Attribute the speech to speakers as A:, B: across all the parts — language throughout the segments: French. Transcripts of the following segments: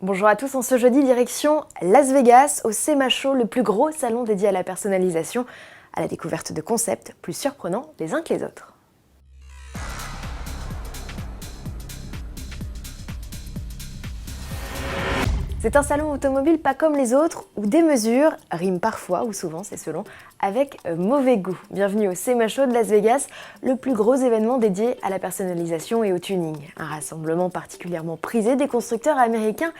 A: Bonjour à tous, en ce jeudi, direction Las Vegas, au SEMA Show, le plus gros salon dédié à la personnalisation, à la découverte de concepts plus surprenants les uns que les autres. C'est un salon automobile pas comme les autres, où des mesures riment parfois, ou souvent, c'est selon, avec mauvais goût. Bienvenue au SEMA Show de Las Vegas, le plus gros événement dédié à la personnalisation et au tuning. Un rassemblement particulièrement prisé des constructeurs américains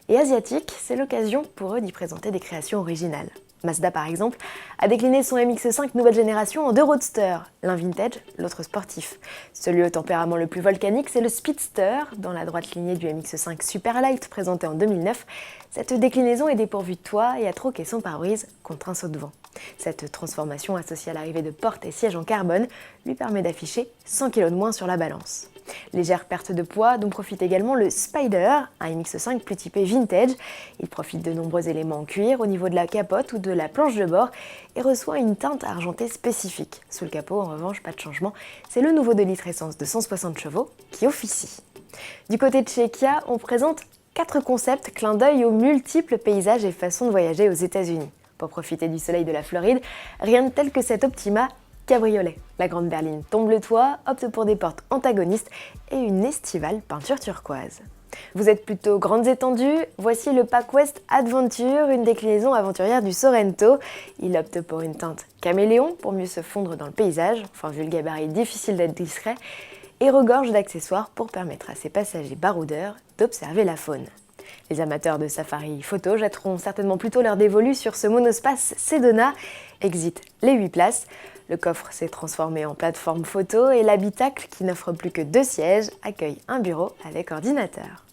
A: et asiatiques, c'est l'occasion pour eux d'y présenter des créations originales. Mazda, par exemple, a décliné son MX-5 nouvelle génération en deux roadsters, l'un vintage, l'autre sportif. Celui au tempérament le plus volcanique, c'est le Speedster, dans la droite lignée du MX-5 Superlight présenté en 2009. Cette déclinaison est dépourvue de toit et a troqué son pare-brise contre un saut de vent. Cette transformation, associée à l'arrivée de portes et sièges en carbone, lui permet d'afficher 100 kg de moins sur la balance. Légère perte de poids dont profite également le Spider, un MX-5 plus typé vintage. Il profite de nombreux éléments en cuir au niveau de la capote ou de la planche de bord et reçoit une teinte argentée spécifique. Sous le capot, en revanche, pas de changement, c'est le nouveau 2 litres essence de 160 chevaux qui officie. Du côté de chez Kia, on présente 4 concepts clin d'œil aux multiples paysages et façons de voyager aux États-Unis. Pour profiter du soleil de la Floride, rien de tel que cette Optima cabriolet. La grande berline tombe le toit, opte pour des portes antagonistes et une estivale peinture turquoise. Vous êtes plutôt grandes étendues, voici le Pack West Adventure, une déclinaison aventurière du Sorento. Il opte pour une teinte caméléon pour mieux se fondre dans le paysage, enfin vu le gabarit difficile d'être discret, et regorge d'accessoires pour permettre à ses passagers baroudeurs d'observer la faune. Les amateurs de safari photo jetteront certainement plutôt leur dévolu sur ce monospace Sedona. Exit les 8 places. Le coffre s'est transformé en plateforme photo et l'habitacle, qui n'offre plus que 2 sièges, accueille un bureau avec ordinateur.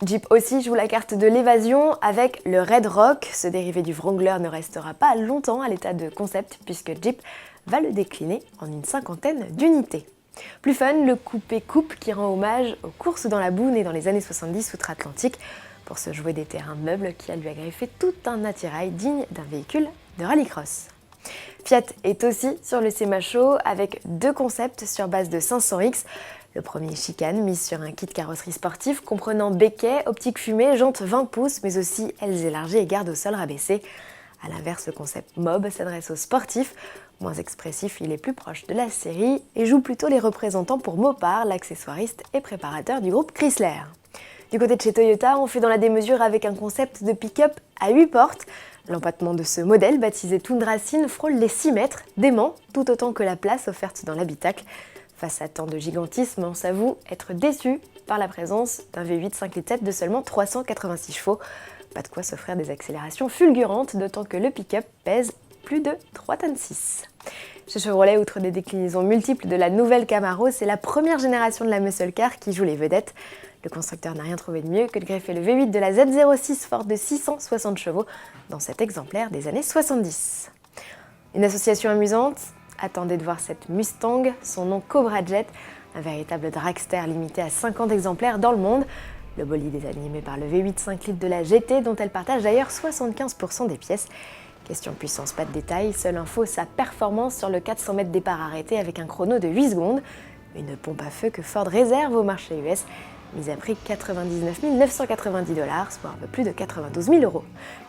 A: Jeep aussi joue la carte de l'évasion avec le Red Rock. Ce dérivé du Wrangler ne restera pas longtemps à l'état de concept puisque Jeep va le décliner en une 50aine d'unités. Plus fun, le coupé coupe qui rend hommage aux courses dans la boue nées dans les années 70 outre-Atlantique pour se jouer des terrains meubles qui a lui greffé tout un attirail digne d'un véhicule de rallycross. Fiat est aussi sur le SEMA Show avec 2 concepts sur base de 500X. Le premier chicane mise sur un kit carrosserie sportif comprenant béquet, optique fumée, jantes 20 pouces mais aussi ailes élargies et garde au sol rabaissé. A l'inverse, le concept Mob s'adresse aux sportifs. Moins expressif, il est plus proche de la série et joue plutôt les représentants pour Mopar, l'accessoiriste et préparateur du groupe Chrysler. Du côté de chez Toyota, on fait dans la démesure avec un concept de pick-up à 8 portes. L'empattement de ce modèle, baptisé Tundra Sin, frôle les 6 mètres, dément tout autant que la place offerte dans l'habitacle. Face à tant de gigantisme, on s'avoue être déçu par la présence d'un V8 5 litres de seulement 386 chevaux. Pas de quoi s'offrir des accélérations fulgurantes, d'autant que le pick-up pèse plus de 3,6 tonnes. Chez Chevrolet, outre des déclinaisons multiples de la nouvelle Camaro, c'est la première génération de la muscle car qui joue les vedettes. Le constructeur n'a rien trouvé de mieux que de greffer le V8 de la Z06 Ford de 660 chevaux dans cet exemplaire des années 70. Une association amusante, attendez de voir cette Mustang, son nom Cobra Jet, un véritable dragster limité à 50 exemplaires dans le monde. Le bolide est animé par le V8 5 litres de la GT dont elle partage d'ailleurs 75% des pièces. Question puissance, pas de détails, seule info sa performance sur le 400 mètres départ arrêté avec un chrono de 8 secondes. Une pompe à feu que Ford réserve au marché US, mise à prix 99 990 $, soit un peu plus de 92 000 €.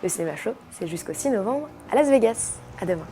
A: Le SEMA Show, c'est jusqu'au 6 novembre à Las Vegas. À demain.